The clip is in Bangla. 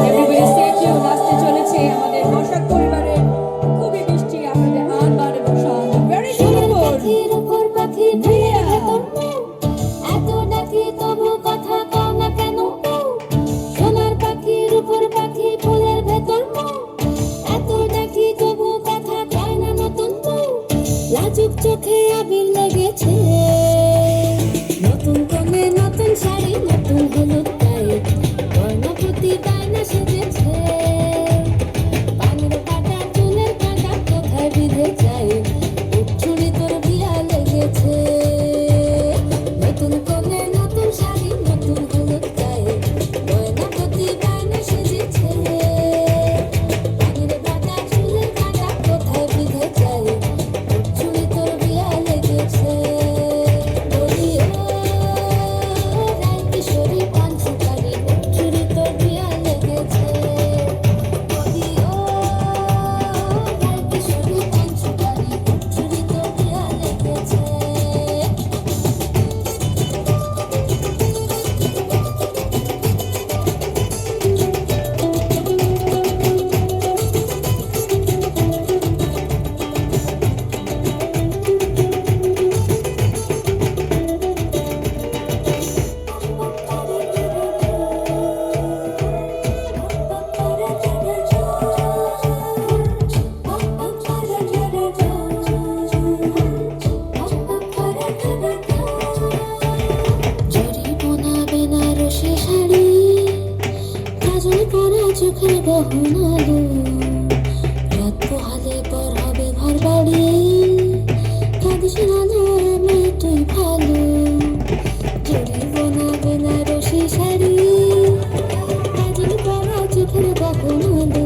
এভরিবডি স্টে টিউন আসতে চলেছে আমাদের বর্ষাক পরিবারের খুবই মিষ্টি আপনাদের আনবার এবং শান ভেরি বিউটিফুল পাখি ভাইয়া এত ডাকি তবু কথা কও না কেন সোনার পাখির উপর পাখি ফুলের ভেতর এত ডাকি তবু কথা কয় না নতুন লাজুক চোখে আবির লেগেছে নতুন কোণে নতুন শাড়ি নতুন হলুদ গায়ে বর্ণপতি বায়না সেজেছে পানের কাটা চুলের কাটা কোথায় বিঁধে যায় উঠছুরি তোর বিয়া লেগেছে নতুন কোণে নতুন শাড়ি নতুন হলুদ গায়ে বর্ণপতি বায়না সেজেছে পানের কাটা চুলের কাটা কোথায় বিঁধে যায় উঠছুরি তোর বিয়া লেগেছে বলি ও রায় কিশোরী পান সুপারি উঠছুরি তোর বিয়া লেগেছে বলি ও রায় কিশোরী পান সুপারি উঠছুরি তোর বিয়া লেগেছে চোখের গহনালো রাত পোহালে পর হবে ঘর বাড়ি কাঁদিস না রে তুই ভালো জড়ি বোনা বেনারসি শাড়ি কাজল পরা চোখের গহনালো